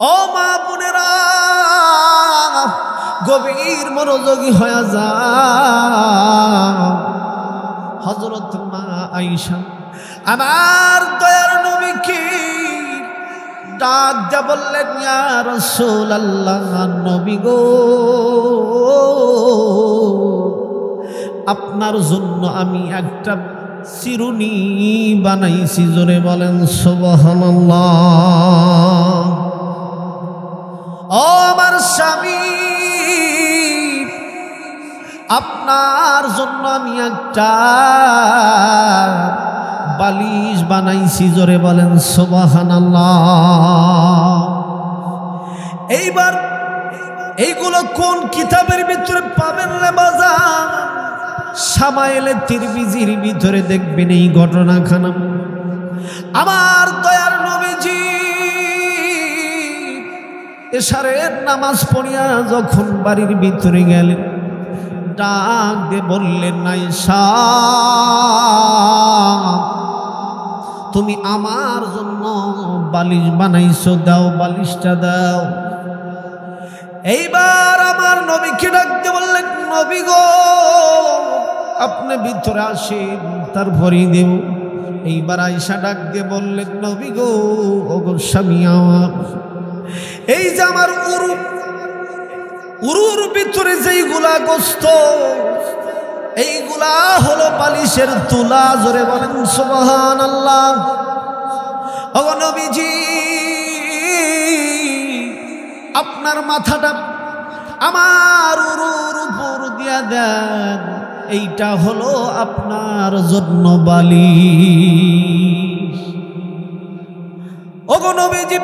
ও মা বোনেরা, গভীর মনোযোগী হয়ে যাও। হযরত মা আয়েশা আমার দয়ার নবীকে ডাক দিয়ে বললেন, ইয়া রাসূলুল্লাহ, নবী গো, আপনার জন্য আমি একটা চিরুনি বানাইছি। জোরে বলেন সুবহানাল্লাহ। ও আমার স্বামী, আপনার জন্য আমি একটা বালিশ বানাইছি। জোরে বলেন সুবহানাল্লাহ। এইবার এইগুলো কোন কিতাবের ভিতরে পাবেন রে বাজার? শামায়েলে তিরমিজির ভিতরে দেখবেন এই ঘটনাখানা। আমার দয়ার নবীজি এশারের নামাজ পড়িয়া যখন বাড়ির ভিতরে গেলেন, ডাক দিয়ে বললেন, আয়েশা, তুমি আমার জন্য বালিশ বানাইছো, দাও, বালিশটা দাও। এইবার আমার নবীকে ডাক দিয়ে বললেন, নবী গো, আপনি ভিতরে আসেন, তারপরেই দেব। এইবার আয়েশা ডাক দিয়ে বললেন, নবী গো, ওগো স্বামী আমার, এই যে আমার উরুর ভিতরে যেইগুলা গোস্ত, এইগুলা হলো বালিশের তুলা। জোরে বলেন সুবহানাল্লাহ। ওগো নবীজি, আপনার মাথাটা আমার উরুর উপর দিয়া দেন, এইটা হলো আপনার জন্য বালিশ। ওগো নবীজি,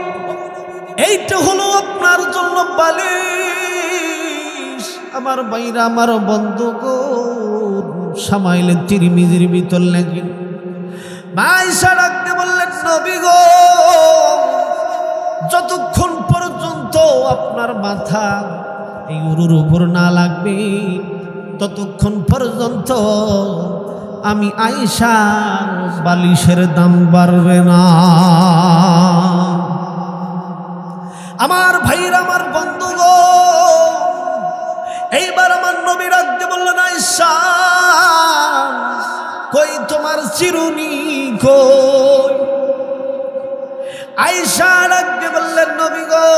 এইটা হলো আপনার জন্য বালিশ। আমার বাইরা, আমার বন্ধুগণ, শামায়েলে তিরমিজির ভিতর লেখেন, আয়েশা ডাকতে বললেন, নবী গো, যতক্ষণ পর্যন্ত আপনার মাথা এই উরুর উপর না লাগবে, ততক্ষণ পর্যন্ত আমি আয়েশার বালিশের দাম বাড়বে না। আমার ভাইরা, আমার বন্ধুগণ, এইবার আমার নবী ডাকতে বললেন, আয়েশা, কই তোমার চিরুনি কই? আয়েশা ডাকতে বললেন, নবী গো,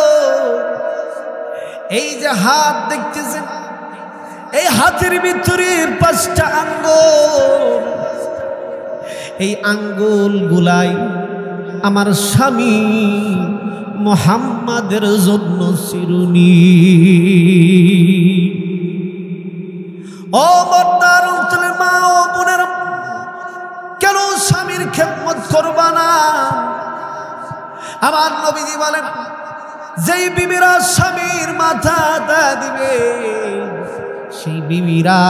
এই যে হাত দেখতেছেন, এই হাতের ভিতরে 5টা আঙ্গুল, এই আঙ্গুল গুলাই আমার স্বামী মুহাম্মাদের জন্য চিরুনি। ও মর্দার অঞ্চলের মা ও বোনের, কেন স্বামীর খেদমত করবা না? আমার নবীজি বলেন, যেই বিবিরা স্বামীর মাথা দিবে, সেই বিবিরা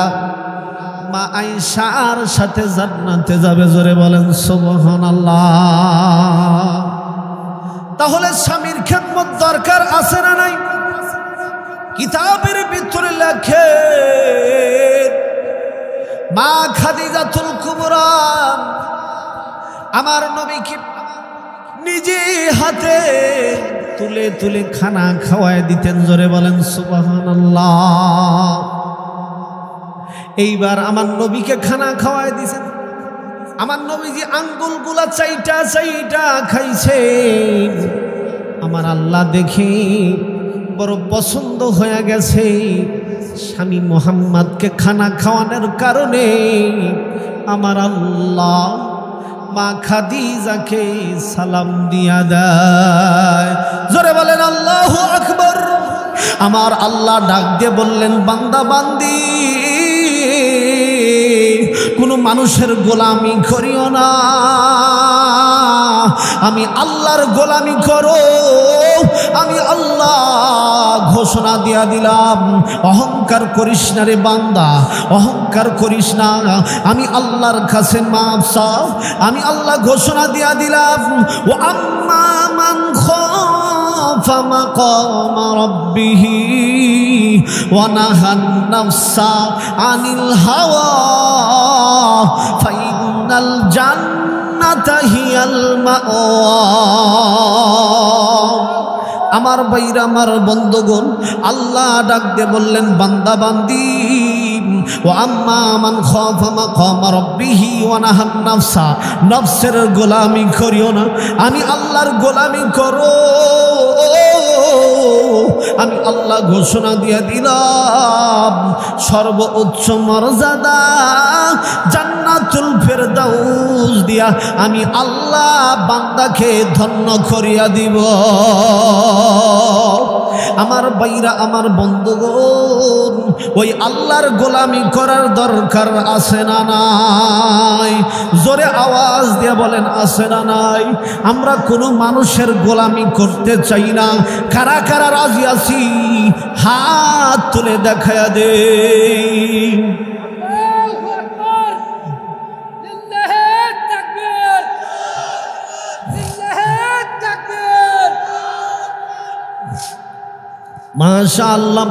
মা আয়েশার সাথে জান্নাতে যাবে। জোরে বলেন সুবহানাল্লাহ। তাহলে স্বামীর খেদমত দরকার আছে না নাই? কিতাবের ভিতরে লেখে, মা খাদিজাতুল কুবরা আমার নবীকে নিজে হাতে তুলে তুলে খানা খাওয়ায় দিতেন। জোরে বলেন সুবহানাল্লাহ। এইবার আমার নবীকে খানা খাওয়ায় দিয়েছেন। আমার নবীজি আঙ্গুলগুলা চাইটা চাইটা খাইছে। আমার আল্লাহ দেখে বড় পছন্দ হয়ে গেছে। স্বামী মুহাম্মদকে খানা খাওয়ানোর কারণে আমার আল্লাহ মা খাদিজাকে সালাম দিয়া দেয়। জোরে বলেন আল্লাহু আকবার। আমার আল্লাহ ডাক দিয়ে বললেন, বান্দা বান্দি, কোনো মানুষের গোলামি করিও না, আমি আল্লাহর গোলামি করো। আমি আল্লাহ ঘোষণা দিয়া দিলাম, অহংকার করিস না রে বান্দা, অহংকার করিস না। আমি আল্লাহর কাছে মাফ চাও। আমি আল্লাহ ঘোষণা দিয়া দিলাম, ও আম্মা মান খাফা মাকামা রাব্বিহি ওয়া নাহান নাফসা আনিল হাওয়া ফাইনাল জান্নাতা হিয়াল মাওয়া। আমার ভাইরা আমার বন্ধুগণ, আল্লাহ ডাক দিয়ে বললেন বান্দা বান্দি ও আম্মা মান খাফা মাকাম রাব্বিহি ওয়া নাহান নাফসা, নফসের গোলামি করিও না, আমি আল্লাহর গোলামি করো। আমি আল্লাহ ঘোষণা দিয়ে দিলাম সর্বোচ্চ মর্যাদা জান্নাতুল ফেরদাউস দিয়া আমি আল্লাহ বান্দাকে ধন্য করিয়া দিব। আমার ভাইরা আমার বন্ধুগণ, ওই আল্লাহর গোলামি করার দরকার আছে না নাই? জোরে আওয়াজ দিয়ে বলেন আছে না নাই? আমরা কোনো মানুষের গোলামি করতে চাই না। কারা কারা রাজি আছি হাত তুলে দেখায়া দে। মাশাআল্লাহ।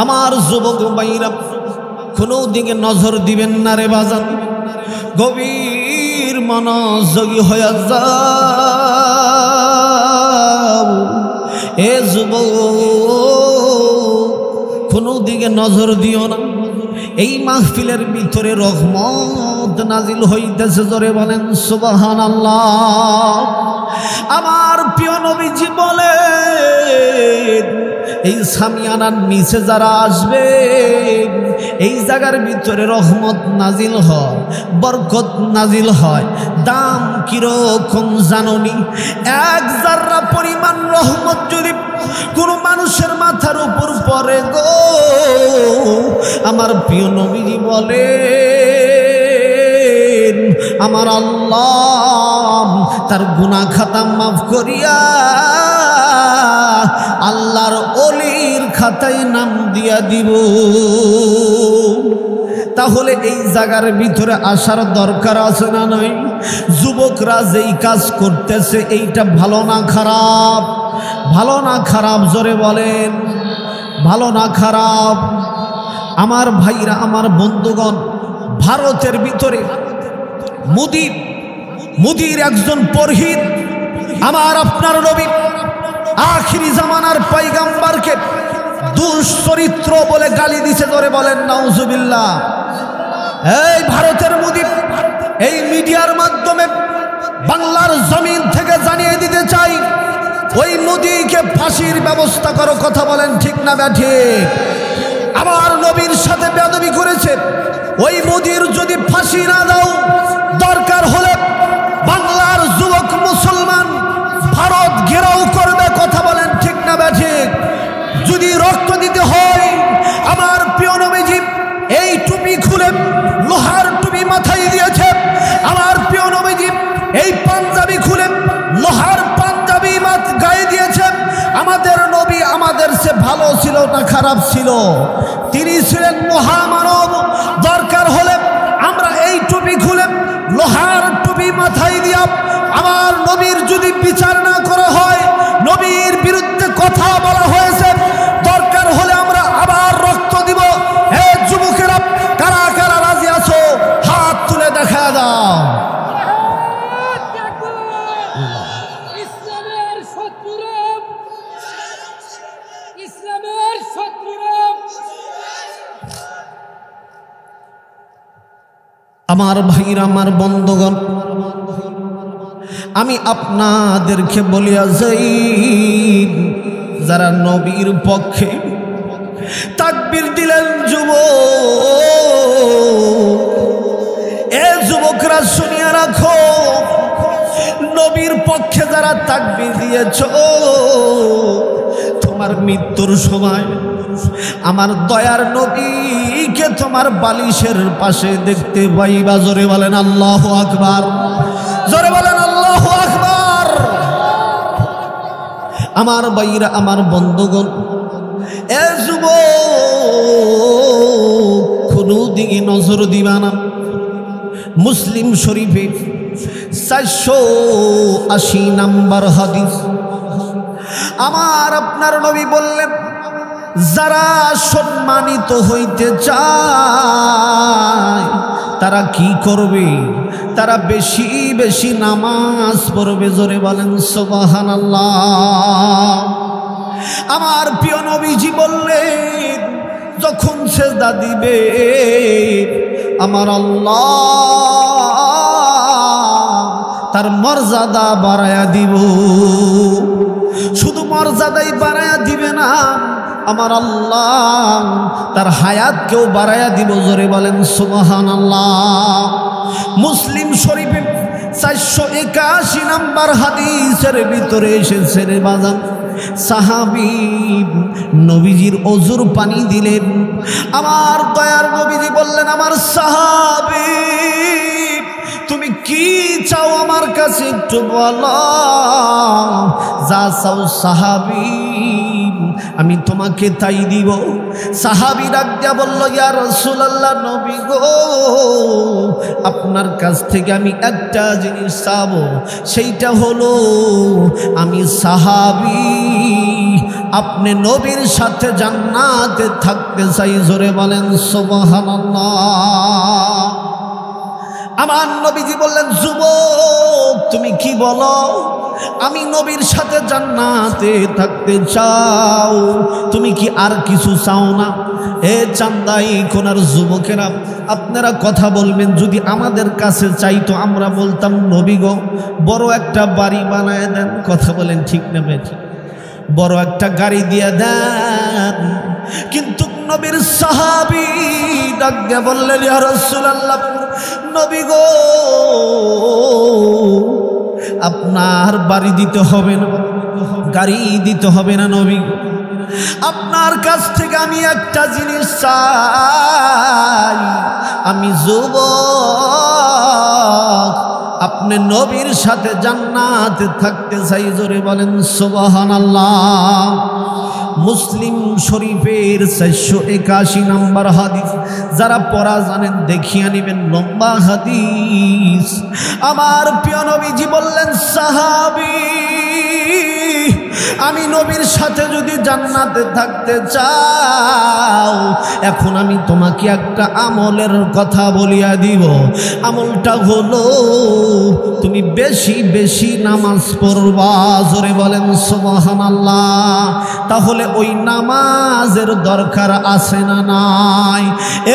আমার যুবক ভাইরা কোনো দিকে নজর দিবেন না রে বাজান, গভীর মনোযোগী হয়ে যাও। এ যুবক কোনো দিকে নজর দিও না। এই মাহফিলের ভিতরে রহমত নাজিল হইতেছে, জোরে বলেন সুবহানাল্লাহ। আমার প্রিয় নবীজি বলেন এই সামিয়ানার নিচে যারা আসবে এই জায়গার ভিতরে রহমত নাজিল হয়, বরকত নাজিল হয়। দাম কিরকম জাননি? এক জাররা পরিমাণ রহমত যদি কোনো মানুষের মাথার উপর পড়ে গো, আমার প্রিয় নবীজি বলে আমার আল্লাহ তার গুনাহ খাতা মাফ করিয়া আল্লাহর ওলির খাতায় নাম দিয়া দিব। তাহলে এই জায়গার ভিতরে আসার দরকার আছে না নাই? যুবকরা যেই কাজ করতেছে এইটা ভালো না খারাপ? ভালো না খারাপ? জোরে বলেন ভালো না খারাপ? আমার ভাইরা আমার বন্ধুগণ, ভারতের ভিতরে মুদির একজন পুরোহিত আমার আপনার নবী আখিরি জামানার পয়গম্বরকে দুশ্চরিত্র বলে গালি দিছে, ধরে বলেন নাউজুবিল্লাহ। এই ভারতের মুদি এই মিডিয়ার মাধ্যমে বাংলার জমিন থেকে জানিয়ে দিতে চাই, ওই মুদিকে ফাঁসির ব্যবস্থা করো। কথা বলেন ঠিক না ব্যাঠিক? আমার নবীর সাথে বেয়াদবি করেছে, ওই মুদির যদি ফাঁসি না দাও, দরকার হলে বাংলার যুবক মুসলমান ভারত ঘেরাও করবে। কথা বলেন ঠিক না ব্যাঠিক? যদি রক্ত দিতে হয়, আমার প্রিয় নবীজি এই টুপি খুলে লোহার টুপি মাথায় দিয়েছে। আমার প্রিয় নবীজি এই পাঞ্জাবি খুলে লোহার পাঞ্জাবি গায়ে দিয়েছে। আমাদের নবী আমাদের সে ভালো ছিল না খারাপ ছিল? তিনি ছিলেন মহামানব। দরকার হলে আমরা এই টুপি খুলে লোহার টুপি মাথায় দিয়া আমার নবীর যদি বিচার না করা হয়, নবীর বিরুদ্ধে কথা বলা হয়েছে, দরকার হলে আমরা আবার রক্ত দিব। হে যুবকেরা, কারা কারা রাজি আছো হাত তুলে দেখা দাও। আমার ভাইরা আমার বন্ধুগণ, আমি আপনাদেরকে বলিয়া যাই, যারা নবীর পক্ষে তাকবীর দিলেন এ যুবকরা শুনিয়া রাখো, নবীর পক্ষে যারা তাকবীর দিয়েছ, তোমার মৃত্যুর সময় আমার দয়ার নবীকে তোমার বালিশের পাশে দেখতে পাইবা। জোরে বলেন আল্লাহু আকবার, জোরে বলেন আল্লাহু আকবার। আমার ভাইরা আমার বন্ধুগণ, এ যুবক কোনো দিকে নজর দিবা না। মুসলিম শরীফে 480 নম্বর হাদিস, আমার আপনার নবী বললেন, যারা সম্মানিত হইতে চায় তারা কি করবে? তারা বেশি বেশি নামাজ পড়বে। জোরে বলেন সুবহানাল্লাহ। আমার প্রিয় নবীজি বললেন যখন সেজদা দিবে আমার আল্লাহ তার মর্যাদা বাড়ায়া দিব। শুধু মর্যাদাই বাড়ায়া দিবে না, আমার আল্লাহ তার হায়াতকেও বাড়ায়া দিব। জোরে বলেন সুবহানাল্লাহ। মুসলিম শরীফে 481 নম্বর হাদিসের ভিতরে এসেছে রে বাজান, সাহাবী নবীজির ওযুর পানি দিলেন। আমার দয়ার নবীজি বললেন, আমার সাহাবী তুমি কি চাও আমার কাছে একটু বলো। যা চাও সাহাবী আমি তোমাকে তাই দিব। সাহাবী ডাক দিয়া বলল, ইয়া রাসূলুল্লাহ, নবী গো আপনার কাছ থেকে আমি একটা জিনিস চাবো, সেইটা হলো আমি সাহাবী আপনি নবীর সাথে জান্নাতে থাকতে চাই। জোরে বলেন সুবহানাল্লাহ। আমার নবীজি বললেন, যুবক তুমি কি বলো, আমি নবীর সাথে জান্নাতে থাকতে চাও, তুমি কি আর কিছু চাও না? এ চান্দাই কোনার যুবকেরা আপনারা কথা বলবেন, যদি আমাদের কাছে চাইতো আমরা বলতাম নবী গো বড় একটা বাড়ি বানায় দেন। কথা বলেন ঠিক না বেঠি? বড় একটা গাড়ি দিয়ে দেন। কিন্তু নবীর সাহাবী ডাক দিয়ে বললেন, ইয়া রাসূলুল্লাহ, নবী গো আপনার বাড়ি দিতে হবে না, গাড়ি দিতে হবে না নবী, আপনার কাছ থেকে আমি একটা জিনিস চাই, আমি যুবক আপনি নবীর সাথে জান্নাতে থাকতে চাই। জোরে বলেন সুবহানাল্লাহ। মুসলিম শরীফের 481 নম্বর হাদিস, যারা পড়া জানেন দেখিয়া নেবেন, লম্বা হাদিস। আমার প্রিয় নবীজি বললেন, সাহাবী আমি নবীর সাথে যদি জান্নাতে থাকতে চাও, এখন আমি তোমাকে একটা আমলের কথা বলিয়া দিব। আমলটা হলো তুমি বেশি বেশি নামাজ পড়বা। জোরে বলেন সুবহানাল্লাহ। তাহলে ওই নামাজের দরকার আছে না নাই?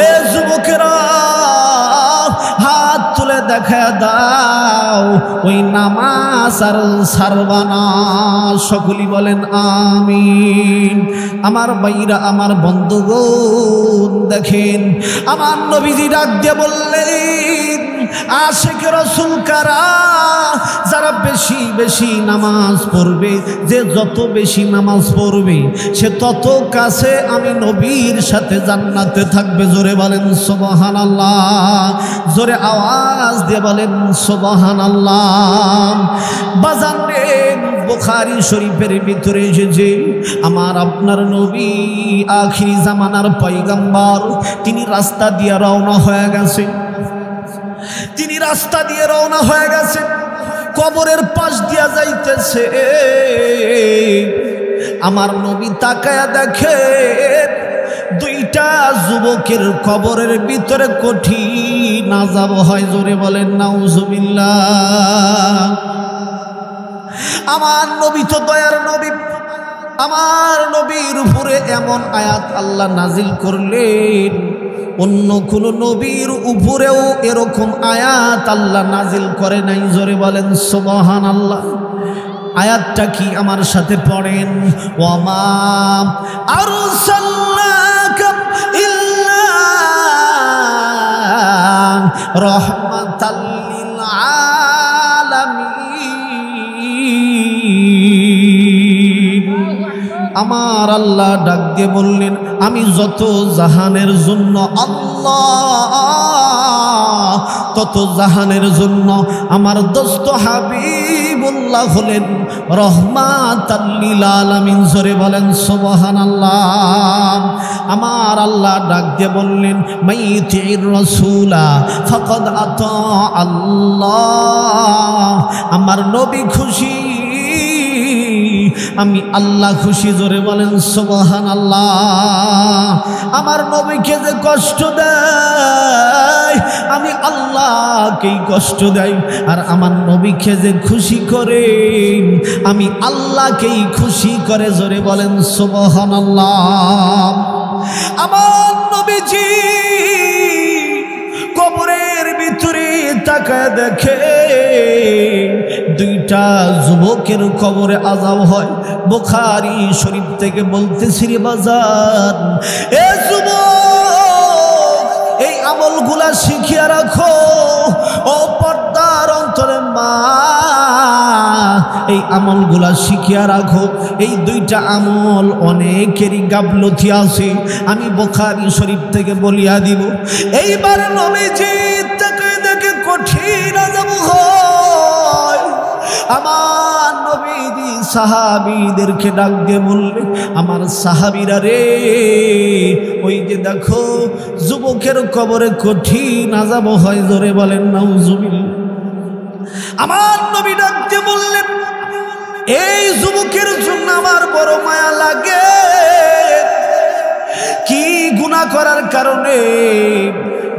এ যুবকেরা হাত তুলে দেখা দাও, ওই নামাজ আর ছাড়বা না। সকলেই বলেন আমিন। আমার ভাইরা, আমার বন্ধুগণ, দেখেন আমার নবীজি ডাক দিয়ে বললেন, আশিক রাসূল কারা? যারা বেশি বেশি নামাজ পড়বে, যে যত বেশি নামাজ পড়বে সে তত কাছে আমি নবীর সাথে জান্নাতে থাকবে। জোরে বলেন সুবহানাল্লাহ। জোরে আওয়াজ দিয়ে বলেন সুবহানাল্লাহ। বাজান রে, বুখারী শরীফের ভিতরে এসেছে আমার আপনার নবী আখিরি জামানার পয়গম্বর, তিনি রাস্তা দিয়ে রওনা হয়ে গেছে। তিনি রাস্তা দিয়ে রওনা হয়ে গেছে, কবরের পাশ দিয়া যাইতেছে। আমার নবী তাকায়া দেখে দুইটা যুবকের কবরের ভিতরে কঠিন আযাব হয়। জোরে বলেন নাউযুবিল্লাহ। আমার নবী তো দয়ার নবী, আমার নবীর উপরে এমন আয়াত আল্লাহ নাজিল করলেন, অন্য কোন নবীর উপরেও এরকম আয়াত আল্লাহ নাজিল করে নাই। জোরে বলেন সুবহানাল্লাহ। আয়াতটা কি আমার সাথে পড়েন, ওয়ামা আরসালনাকা ইল্লা রাহমাতাল লিল আলামিন। আমার আল্লাহ ডাক দিয়ে বললেন, আমি যত জাহানের জন্য আল্লাহ, তত জাহানের জন্য আমার দোস্ত হাবিবুল্লাহ হলেন রহমাতাল লিল আলামিন। জোরে বলেন সুবহানাল্লাহ। আমার আল্লাহ ডাক দিয়ে বললেন, মাইতির রাসূলা ফাকাদ আতা আল্লাহ। আমার নবী খুশি আমি আল্লাহ খুশি। জোরে বলেন সুবহানাল্লাহ। আমার নবীকে যে কষ্ট দেয় আমি আল্লাহকেই কষ্ট দেয়, আর আমার নবীকে যে খুশি করে আমি আল্লাহকেই খুশি করে। জোরে বলেন সুবহানাল্লাহ। আমার নবীজি কবরের ভিতরে তাকায় দেখে দুইটা যুবকের কবরে আযাব হয়। বুখারী শরীফ থেকে বলতেছি রে বাজার, এ যুবক এই আমলগুলা শিখিয়া রাখো। ও পর্দার অন্তরে মা, এই আমলগুলা শিখিয়া রাখো। এই দুইটা আমল অনেকেরই গাফলতি আছে, আমি বুখারী শরীফ থেকে বলিয়া দিব। এইবার নবীজি তাকে দেখে কঠিন আযাব হয়। আমার নবীজি সাহাবীদেরকে ডাক দিয়ে বললেন, আমার সাহাবীরা রে, ওই যে দেখো যুবকের কবরে কঠিন আযাব হয়। জোরে বলেন নাউজুবিল্লাহ। আমার নবী ডাক দিয়ে বললেন, এই যুবকের জন্য আমার বড় মায়া লাগে। কি গুনাহ করার কারণে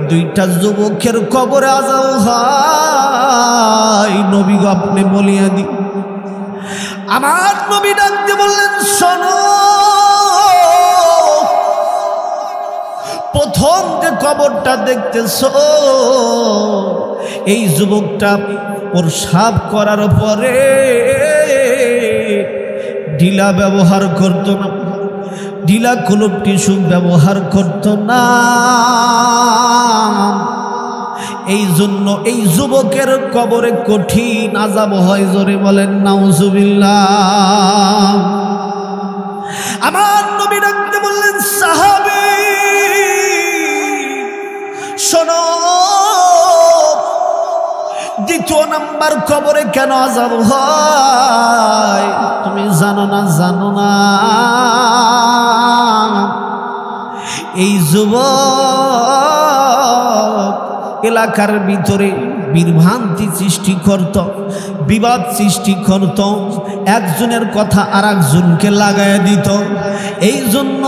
দুইটা যুবকের কবরে আযাব হয়? নবী গো আপনি বলিয়া দিন। আমার নবী ডাক দিয়ে বললেন, শোনো, প্রথম যে কবরটা দেখতেছো এই যুবকটা প্রসাব করার পরে ঢিলা ব্যবহার করত না, ঢিলা কোনো টিস্যু ব্যবহার করত না। এই জন্য এই যুবকের কবরে কঠিন আযাব হয়। জোরে বলেন নাউজুবিল্লাহ। আমার নবী ডাকতে বললেন, সাহাবী শোনো, দ্বিতীয় নাম্বার কবরে কেন আযাব হয় তুমি জানো না? জানো না? এই যুবক এলাকার ভিতরে বিভ্রান্তি সৃষ্টি করত, বিবাদ সৃষ্টি করত, একজনের কথা আর একজনকে লাগায় দিত। এই জন্য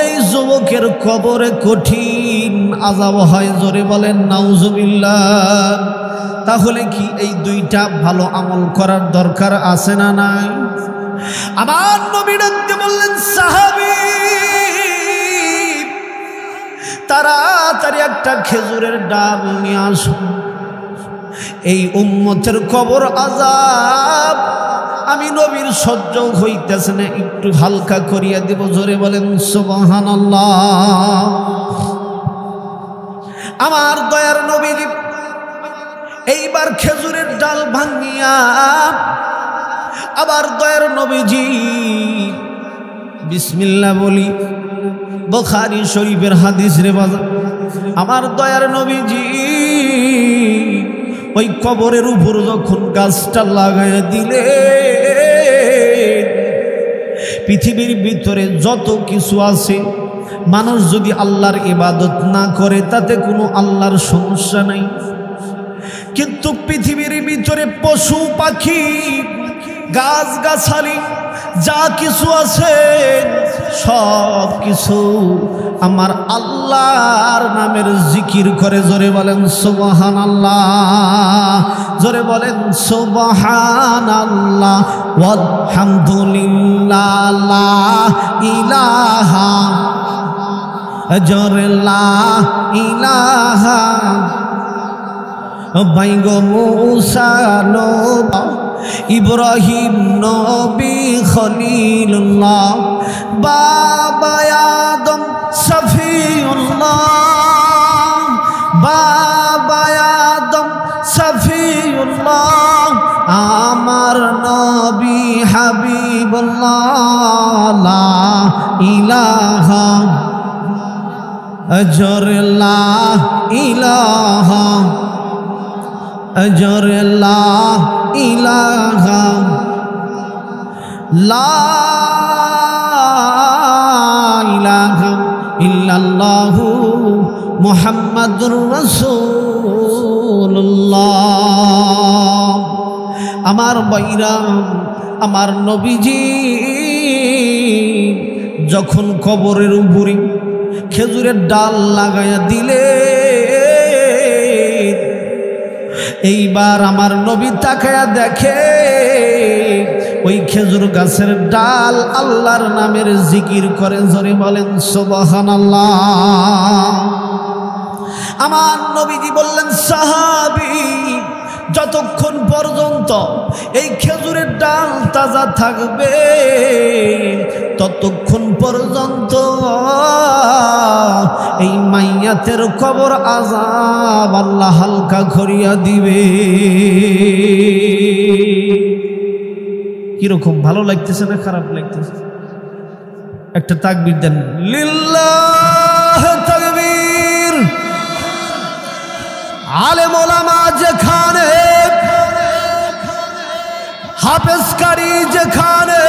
এই যুবকের কবরে কঠিন আযাব হয়। জোরে বলেন নাউজুবিল্লাহ। তাহলে কি এই দুইটা ভালো আমল করার দরকার আছে না নাই? আমার নবী ডাকতে বললেন, সাহাবী তাড়াতাড়ি একটা খেজুরের ডাল নিয়ে আসো। এই উম্মতের কবর আযাব আমি নবীর সহ্য হইতেছে না, একটু হালকা করিয়া দেব। জোরে বলেন সুবহানাল্লাহ। আমার দয়ার নবীজি এইবার খেজুরের ডাল ভাঙিয়া আবার দয়ার নবীজি বিসমিল্লাহ বলি। বুখারী শরীফের হাদিস রে বাজার। আমার দয়ার নবীজি ওই কবরের উপর যখন গাছটা লাগাইয়া দিলে, পৃথিবীর ভিতরে যত কিছু আছে মানুষ যদি আল্লাহর ইবাদত না করে তাতে কোনো আল্লাহর সমস্যা নাই। কিন্তু পৃথিবীর ভিতরে পশু পাখি গাছ গাছালি যা কিছু আছে সব কিছু আমার আল্লাহর নামের জিকির করে। জোরে বলেন সুবহানাল্লাহ। জোরে বলেন সুবহানাল্লাহ ওয়ালহামদুলিল্লাহ লা ইলাহা, জোরে লা ইলাহা। বাইগো মুসা নবী, ইব্রাহিম নবী, খলিলুল্লাহ, বাবা আদম সফিউল্লাহ, বাবা আদম সফিউল্লাহ, আমার নবী হাবিবুল্লাহ, লা ইলাহা, জোরে লা ইলাহা, জোরে লা ইলাহা, লা ইলাহা ইল্লাল্লাহু মুহাম্মাদুর রাসূলুল্লাহ। আমার ভাইরা আমার নবীজি যখন কবরের উপরে খেজুরের ডাল লাগাইয়া দিলে, এইবার আমার নবী তাকায়া দেখে ওই খেজুর গাছের ডাল আল্লাহর নামের জিকির করে। জোরে বলেন সুবহানাল্লাহ। আমার নবীজি বললেন, সাহাবী, যতক্ষণ পর্যন্ত এই খেজুরের ডাল তাজা থাকবে ততক্ষণ পর্যন্ত এই মাইয়াতের কবর আযাব আল্লাহ হালকা করিয়া দিবে। কিরকম ভালো লাগতেছে না খারাপ লাগতেছে? একটা তাকবীর দেন, লিল্লাহ তাকবীর। আলেম ওলামা যেখানে, হাফেজকারী যেখানে,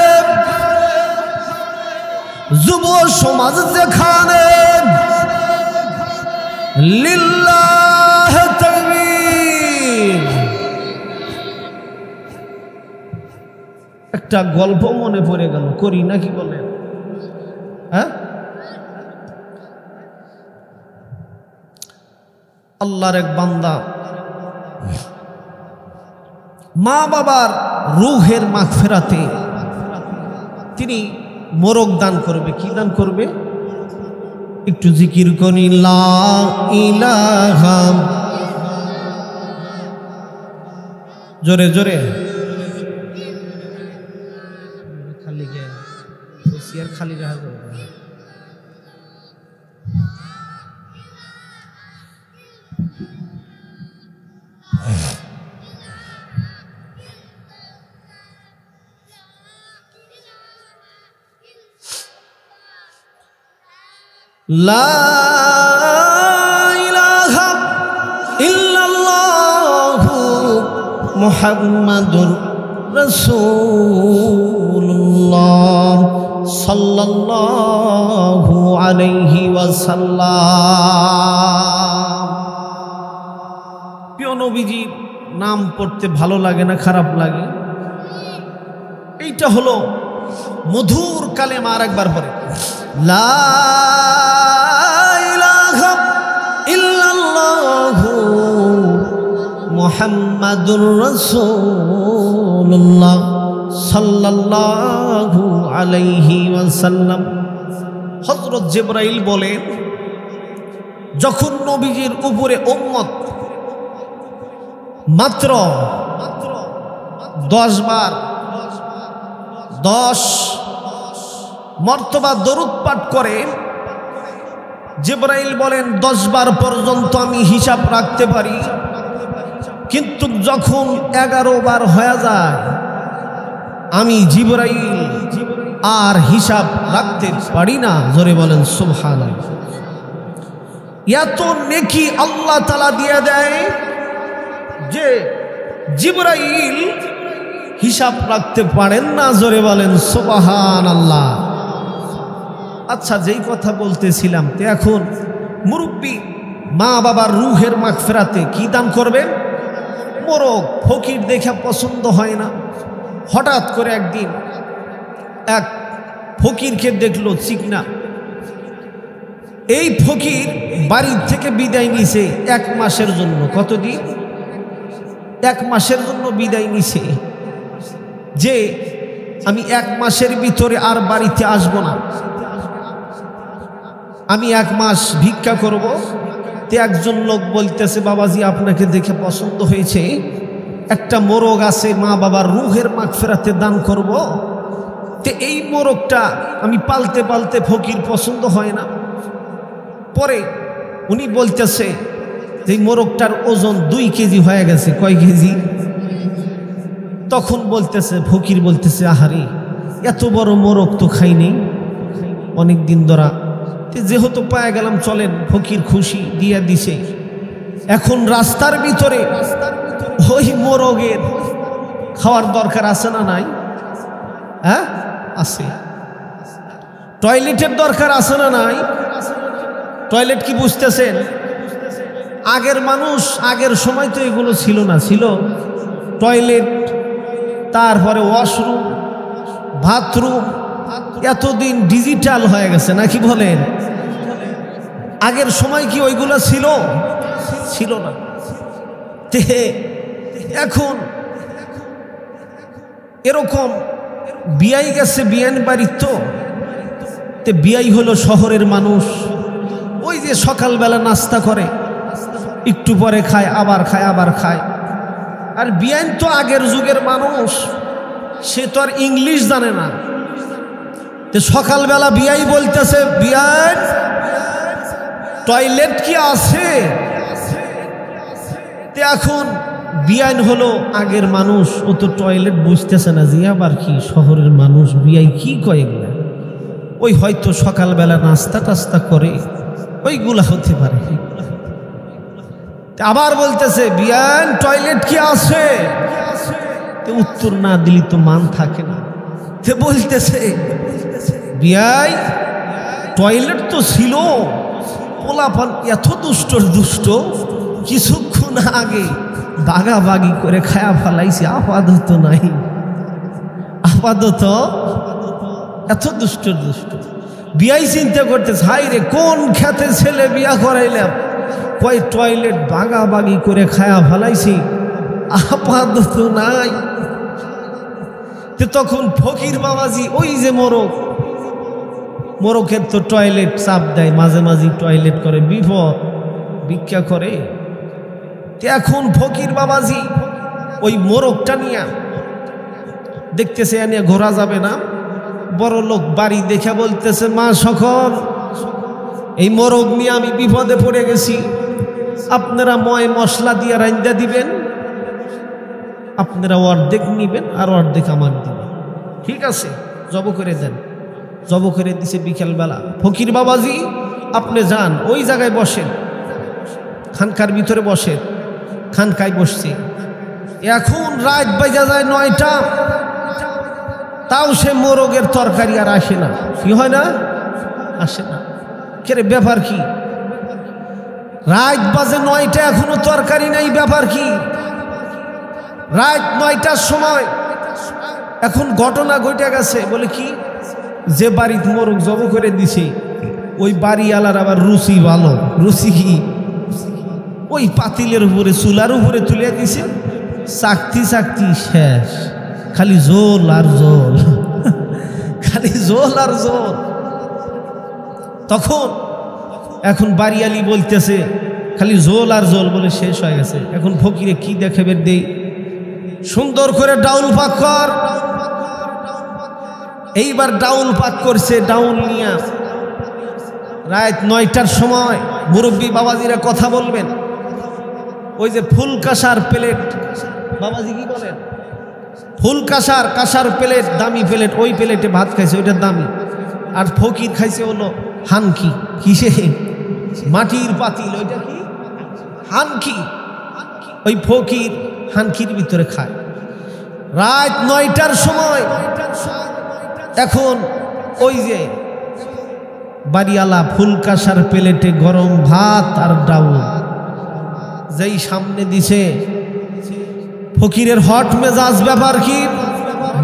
যুব সমাজ যেখানে, লিল্লাহ তাকবীর। একটা গল্প মনে পড়ে গেল, করি নাকি বলেন? হ্যাঁ, আল্লাহর এক বান্দা মা বাবার রূহের মাগফিরাতে তিনি মোরগ দান করবে। কি দান করবে? একটু জিকির করি, লা ইলাহা, জোরে জোরে, খালি গে বসিয়ার খালি রাখা যাবে। লা ইলাহা ইল্লাল্লাহু মুহাম্মাদুর রাসূলুল্লাহ সাল্লাল্লাহু আলাইহি ওয়াসাল্লাম। প্রিয় নবীজির নাম পড়তে ভালো লাগে না খারাপ লাগে? এইটা হলো মধুর কালেমা। আর একবার পড়ে, লা ইলাহা ইল্লাল্লাহু মুহাম্মাদুর রাসূলুল্লাহ সাল্লাল্লাহু আলাইহি ওয়াসাল্লাম। হযরত জিবরাইল বলেন, যখন নবীজির উপরে উম্মত মাত্র 10 বার 10 মর্তবা দরুদ পাঠ করে, জিবরাইল বলেন 10 বার পর্যন্ত আমি হিসাব রাখতে পারি, কিন্তু যখন 11 বার হয়ে যায় আমি জিবরাইল আর হিসাব রাখতে পারি না। জোরে বলেন সুবহানাল্লাহ। এত নেকি আল্লাহ তাআলা দিয়ে দেয় যে জিবরাইল হিসাব রাখতে পারেন না। জোরে বলেন সুবহানাল্লাহ। আচ্ছা, যেই কথা বলতেছিলাম, তো এখন মুরব্বী মা বাবার রূহের মাগফিরাতে কি দান করবে? মোরগ। ফকির দেখে পছন্দ হয় না। হঠাৎ করে একদিন এক ফকিরকে দেখলো চিকনা। এই ফকির বাড়ির থেকে বিদায় নিছে 1 মাসের জন্য। কতদিন? 1 মাসের জন্য বিদায় নিছে, যে আমি 1 মাসের ভিতরে আর বাড়িতে আসব না, আমি 1 মাস ভিক্ষা করব। তে একজন লোক বলতেছে, বাবাজি আপনাকে দেখে পছন্দ হয়েছে, একটা মোরগ আছে মা বাবার রূহের মাগফিরাতে দান করব। তে এই মোরগটা আমি পালতে পালতে ফকির পছন্দ হয় না। পরে উনি বলতেছে এই মোরগটার ওজন 2 কেজি হয়ে গেছে। কয় কেজি? তখন বলতেছে ফকির বলতেছে, আহারে এত বড় মোরগ তো খাইনি অনেক দিন ধরা, যেহেতু পায়ে গেলাম চলেন। ফকির খুশি, দিয়া দিছে। এখন রাস্তার ভিতরে ওই মোরগের খাওয়ার দরকার আছে না নাই? হ্যাঁ আছে। টয়লেটের দরকার আছে না নাই? টয়লেট কি বুঝতেছেন? আগের মানুষ, আগের সময় তো এগুলো ছিল না, ছিল টয়লেট, তারপরে ওয়াশরুম, বাথরুম এতদিন ডিজিটাল হয়ে গেছে নাকি বলেন? আগের সময় কি ওইগুলো ছিল? ছিল না। তে এখন এরকম বিয়াই গেছে বিয়ান বাড়ির, তো বিয়াই হলো শহরের মানুষ। ওই যে সকালবেলা নাস্তা করে, একটু পরে খায়, আবার খায়, আবার খায়। আর বিয়ান তো আগের যুগের মানুষ, সে তো আর ইংলিশ জানে না। তো সকালবেলা বিয়াই বলতেছে, বিয়ান টয়লেট কি আছে? তো এখন বিয়ান হলো আগের মানুষ, ও তো টয়লেট বুঝতেছে না যে আবার কি শহরের মানুষ, বিয়াই কি কয় এগুলা? ওই হয়তো সকালবেলা নাস্তা টাস্তা করে, ওইগুলা হতে পারে। আবার বলতেছে, বিয়ান টয়লেট কি আছে? উত্তর না দিলি তো মান থাকে না। তে বলতেছে, বিয়াই টয়লেট তো ছিল, পোলাপান এত দুষ্টর দুষ্ট, কিছুক্ষণ আগে বাগাবাগি করে খায়া ফেলাইছে, আপাতত নাই, আপাতত এত দুষ্টর দুষ্ট। বিয়াই চিন্তা করতেছে, হাই রে কোন খেতে ছেলে বিয়া করাইলাম, কয় টয়লেট বাগাবাগি করে খায়া ফেলাইছি, আপাতত নাই। তখন ফকির বাবাজি, ওই যে মোরকের তো টয়লেট চাপ দেয়, মাঝে মাঝে টয়লেট করে, বিপদ ভিক্ষা করে। এখন ফকির বাবাজি ওই মোরগটা নিয়ে দেখতেছে, এনে ঘোরা যাবে না। বড় লোক বাড়ি দেখে বলতেছে, মা সকল, এই মোরগ নিয়ে আমি বিপদে পড়ে গেছি, আপনারা ময় মশলা দিয়ে রাইন্দা দিবেন, আপনারা অর্ধেক নিবেন আর অর্ধেক আমার দিবেন, ঠিক আছে? জব করে দেন। জব করে দিছে বিকেলবেলা। ফকির বাবাজি আপনি যান, ওই জায়গায় বসেন, খানকার ভিতরে বসেন। খানকায় বসছে। এখন রাত বাজা যায় 9টা, তাও সে মোরগের তরকারি আর আসে না। কি হয় না? আসে না। কে ব্যাপার কি? রাত বাজে 9টা, এখনো তরকারি নাই, ব্যাপার কি? রাত 9টার সময় এখন ঘটনা ঘটে গেছে। বলে কি? যে বাড়িতে মোরগ জব করে দিছে ওই বাড়িওয়ালার আবার রুচি ভালো। রুচি কি? ওই পাতিলের উপরে, চুলার উপরে তুলে দিছে, চাকতি চাকতি শেষ, খালি জোল আর জোল, খালি জোল আর জোল। তখন এখন বাড়িয়ালি বলতেছে, খালি জোল আর জোল বলে শেষ হয়ে গেছে। এখন ফকিরে কি দেখাবে? দেই সুন্দর করে ডাউল পাক কর। এইবার ডাউল পাক করছে। ডাউল নিয়ে রাত 9টার সময় মুরব্বী বাবাজিরা কথা বলবেন। ওই যে ফুল কাঁসার প্লেট, বাবাজি কি বলেন? ফুল কাঁসার প্লেট, দামি প্লেট, ওই প্লেটে ভাত খাইছে, ওইটার দামি। আর ফকির খাইছে হলো হানকি। কিসে? মাটির পাতিল, ওইটা কি? হানকি। ওই ফকির হানকির ভিতরে খায়। রাত 9টার সময় এখন ওই যে বাড়িওয়ালা ফুল কাঁসার প্লেটে গরম ভাত আর ডাউল যেই সামনে দিছে, ফকিরের হট মেজাজ। ব্যাপার কি?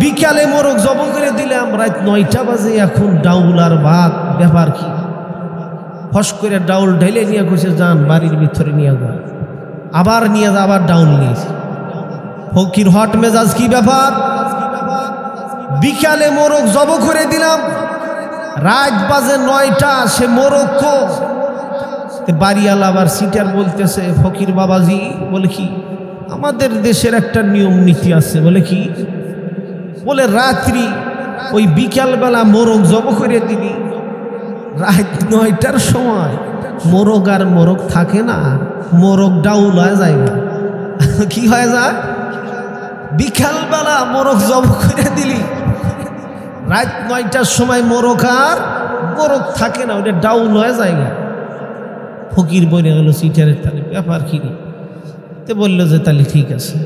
বিকালে মোরগ জব করে দিলাম, রাত 9টা বাজে, এখন ডাউল আর ভাত, ব্যাপার কি? ফস করে ডাউল ঢেলে নিয়ে কইছে, যান বাড়ির ভিতরে নিয়ে যান। আবার নিয়ে যা, আবার ডাউল নিয়েছে। ফকির হট মেজাজ, কি ব্যাপার? বিকালে মোরগ জব করে দিলাম, রাত বাজে 9টা, সে মোরগ কো? বাড়িওয়ালা আবার সিটার বলতেছে, ফকির বাবাজি বলে কি? আমাদের দেশের একটা নিয়ম নীতি আছে। বলে কি? বলে রাত্রি ওই বিকালবেলা মোরগ জব করে দিবি, রাত 9টার সময় মোরগ আর মোরগ থাকে না, মোরগ ডাউল হয়ে যায়। কি হয়ে যায়? বিকালবেলা মোরগ জব করে দিলি, রাত 9টার সময় মোরগ আর মোরগ থাকে না, ওটা ডাউল হয়ে যায়। ফকির বলে গেল সিটারের, তাহলে ব্যাপার কি? তে বলল যে তাহলে ঠিক আছে।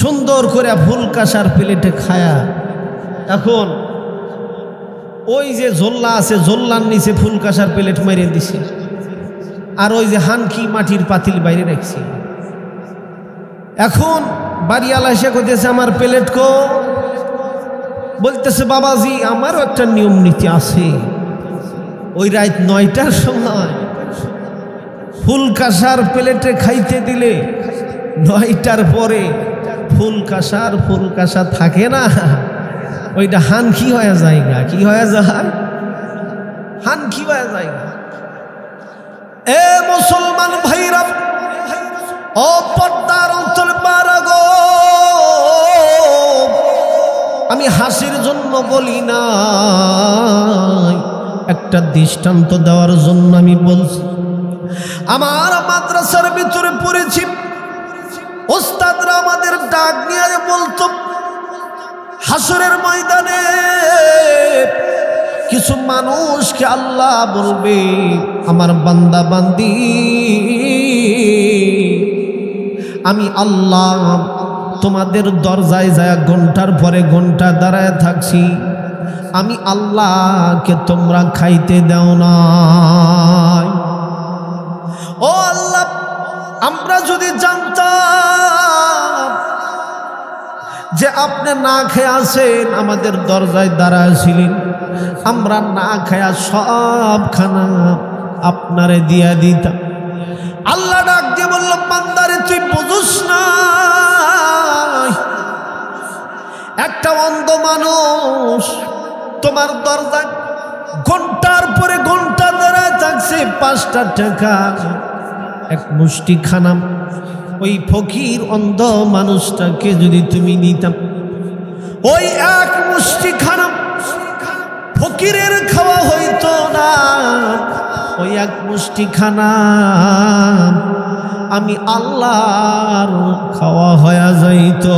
সুন্দর করে ফুল কাঁসার প্লেটে খায়া এখন ওই যে জোল্লা আছে, জোল্লার নিচে ফুল কাঁসার প্লেট মেরে দিছে, আর ওই যে হানকি মাটির পাতিল বাইরে রাখছে। এখন বাড়িওয়ালা এসে কইতেছে, আমার প্লেট কো? বলতেছে বাবাজি আমারও একটা নিয়ম নীতি আছে। ওই রাত 9টার সময় ফুল কাঁসার প্লেটে খাইতে দিলে 9টার পরে ফুল কাঁসা থাকে না, ওইটা হানকি হয়ে যায়। কি হয়ে যায়? হানকি হয়ে যায়। এ মুসলমান ভাইরা, ও পর্দার অন্তর পারা গো, আমি হাসির জন্য বলি না, একটা দৃষ্টান্ত দেওয়ার জন্য আমি বলছি। আমার মাদ্রাসার ভিতরে পড়েছি, ওস্তাদরা আমাদের ডাক নিয়ে বলতো হাসরের ময়দানে কিছু মানুষকে আল্লাহ বলবে, আমার বান্দা বান্দি আমি আল্লাহ তোমাদের দরজায় যায় ঘন্টার পরে ঘন্টা দাঁড়ায় থাকছি, আমি আল্লাহকে তোমরা খাইতে দাও না। ও আল্লাহ, আমরা যদি জানতাম যে আপনি না খেয়ে আসেন, আমাদের দরজায় দাঁড়াইছিলেন, আমরা না খায়া সব খানা আপনারে দিয়া দিতাম। আল্লাহ ডাক দিয়ে বলল, বান্দারে তুই বুঝুস না, একটা অন্ধ মানুষ তোমার দরজায় ঘন্টার পরে ঘন্টা দাঁড়ায় থাকছে, 5টা টাকা এক মুষ্টি খানা ওই ফকির অন্ধ মানুষটাকে যদি তুমি নিতাম, ওই এক মুষ্টি খানা ফকিরের খাওয়া হইতো না, ওই এক মুষ্টি খানা আমি আল্লাহর খাওয়া হয়ে যাইতো।